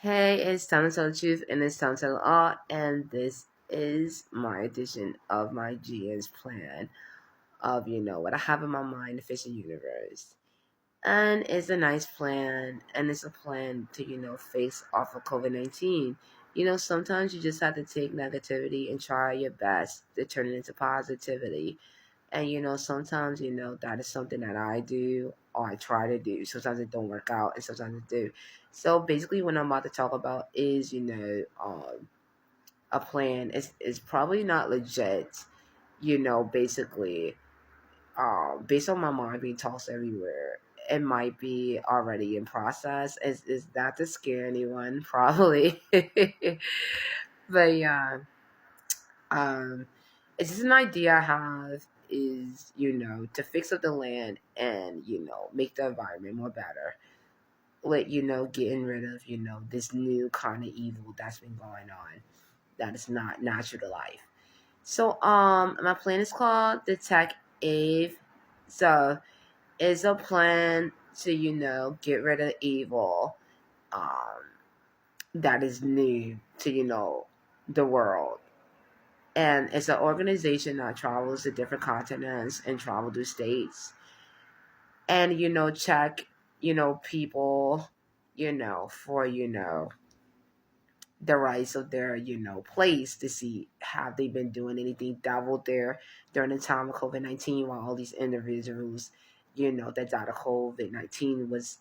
Hey, it's time to tell the truth and it's time to tell all, and this is my edition of my GS plan of what I have in my mind, the fishing universe. And it's a nice plan, and it's a plan to face off of COVID-19. Sometimes you just have to take negativity and try your best to turn it into positivity. And sometimes that is something that I do or I try to do. Sometimes it don't work out, and sometimes it do. So basically, what I'm about to talk about is a plan. It's probably not legit. Basically, based on my mind being tossed everywhere, it might be already in process. Is that to scare anyone? Probably, but yeah. Um, it's just an idea I have is, to fix up the land and, make the environment more better. Like, getting rid of, this new kind of evil that's been going on that is not natural to life. So, my plan is called the Tech Ave. So, it's a plan to, get rid of evil, um, that is new to, the world. And it's an organization that travels to different continents and travel to states and check people for the rights of their place to see have they been doing anything devil there during the time of COVID-19 while all these individuals that died of COVID-19 was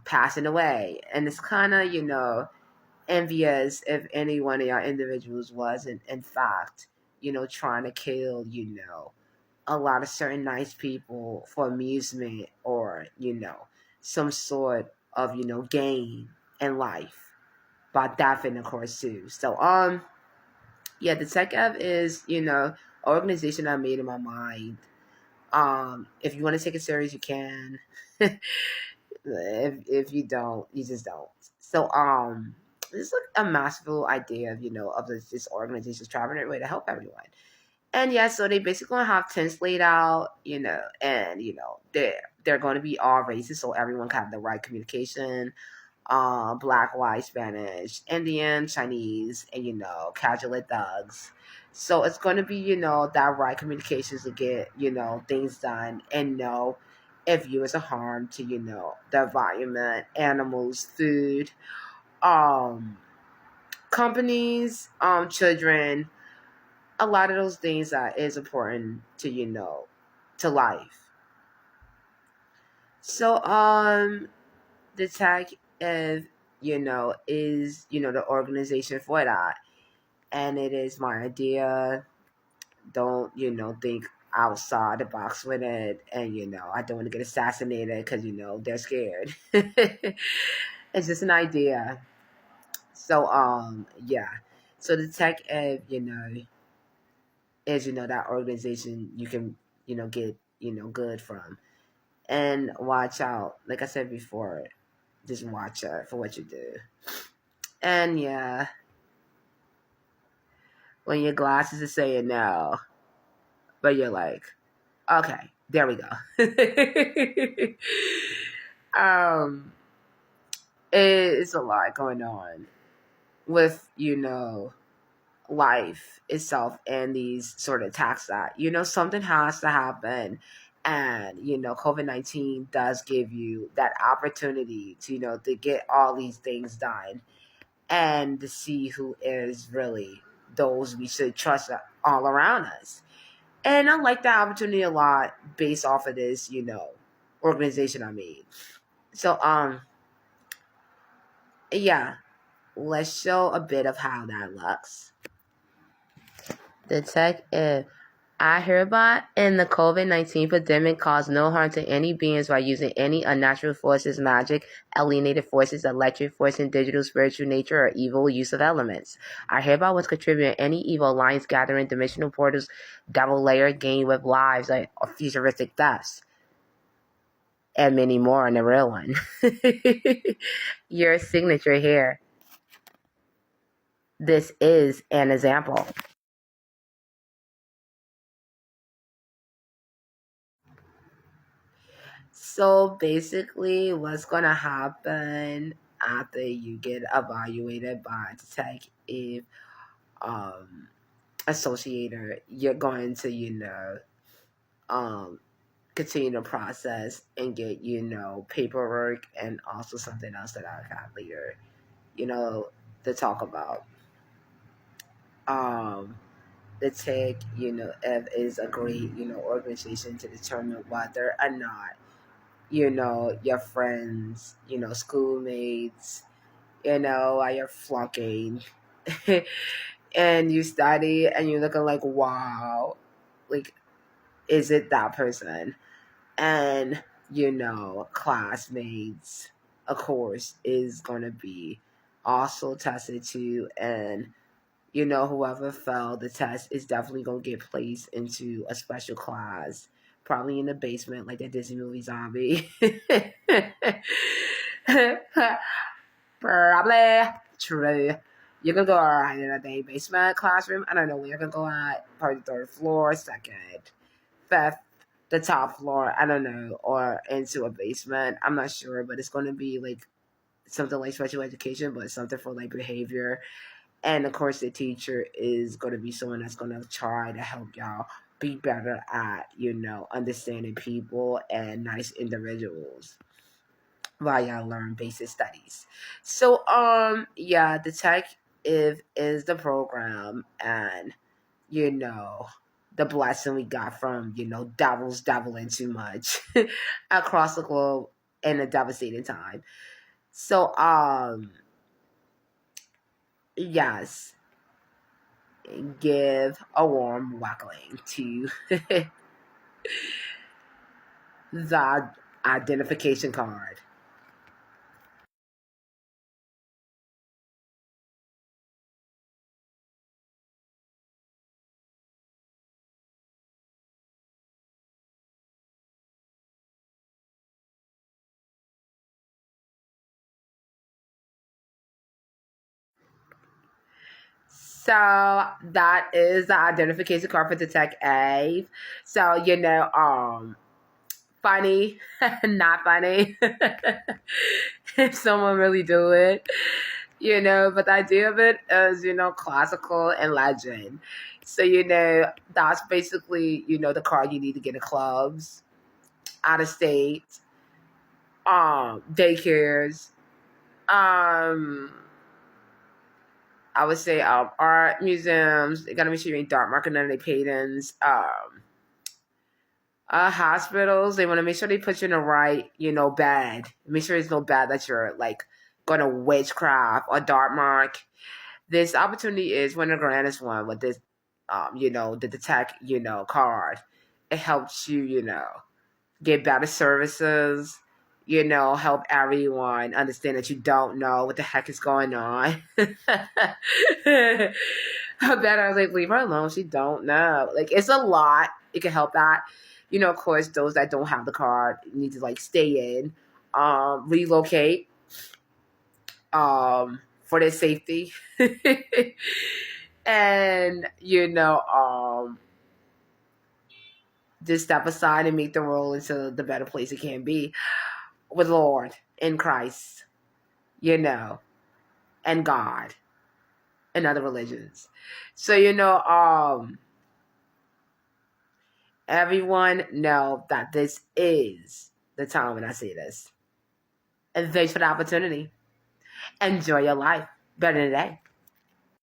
passing away. And it's kind of envious if any one of y'all individuals was in fact, trying to kill, a lot of certain nice people for amusement or, some sort of, gain in life by death of course too. So yeah, the Tech App is, organization I made in my mind. If you want to take it serious, you can. If you don't, you just don't. So it's like a masterful idea of of this organization's traveling their way to help everyone. And yeah, so they basically gonna have tents laid out, and they're going to be all races, so everyone can have the right communication. Black, white, Spanish, Indian, Chinese, and casual thugs. So it's going to be that right communications to get things done and know if you is a harm to the environment, animals, food, um, companies, children, a lot of those things that is important to to life. So the tech is is the organization for that, and it is my idea. Don't think outside the box with it, and I don't want to get assassinated because they're scared. It's just an idea. So yeah, so the tech ed is that organization you can get good from. And watch out, like I said before, just watch out for what you do. And yeah, when your glasses are saying no, but you're like, okay, there we go. um, it's a lot going on with life itself and these sort of attacks that something has to happen. And COVID-19 does give you that opportunity to to get all these things done and to see who is really those we should trust all around us. And I like that opportunity a lot based off of this organization I made. So yeah, let's show a bit of how that looks. The tech is I hereby in the COVID-19 pandemic cause no harm to any beings by using any unnatural forces, magic, alienated forces, electric force, and digital, spiritual nature, or evil use of elements. I hereby was contributing any evil alliance gathering, dimensional portals, devil layer, gain with lives, or futuristic thefts. And many more on the real one. Your signature here. This is an example. So basically, what's gonna happen? after you get evaluated by the tech, if um, associator, you're going to, um, continue the process and get, paperwork and also something else that I'll have later, you know, to talk about. Um, the tech, is a great, organization to determine whether or not, your friends, schoolmates, while you're flunking and you study and you're looking like, wow, like, is it that person? And, classmates, of course, is going to be also tested too. And, whoever failed the test is definitely going to get placed into a special class, probably in the basement, like that Disney movie Zombie. Probably true. You can go right in a day basement classroom. I don't know where you can go at. Probably third floor, second, fifth, the top floor. I don't know, or into a basement. I'm not sure, but it's going to be like something like special education, but something for like behavior. And of course, the teacher is going to be someone that's going to try to help y'all be better at, understanding people and nice individuals while y'all learn basic studies. So, yeah, the tech is the program, and you know, the blessing we got from, devils dabbling too much across the globe in a devastating time. So, yes, give a warm welcome to the identification card. So that is the identification card for Detect A. So funny, not funny. If someone really do it, but the idea of it is, classical and legend. So that's basically, the card you need to get in clubs, out of state, daycares, um I would say art museums. They gotta make sure you ain't dark marking none of their paintings. Hospitals. They want to make sure they put you in the right, bed. Make sure there's no bed that you're like going to witchcraft or dark mark. This opportunity is one of the grandest one with this, the detect, card. It helps you, get better services, help everyone understand that you don't know what the heck is going on. I bet I was like, leave her alone. She don't know. Like, it's a lot. It can help that. Of course, those that don't have the card need to like stay in, relocate, for their safety. And, just step aside and make the world into the better place it can be with Lord in Christ, and God and other religions. So, everyone know that this is the time when I say this. And thanks for the opportunity. Enjoy your life. Better today.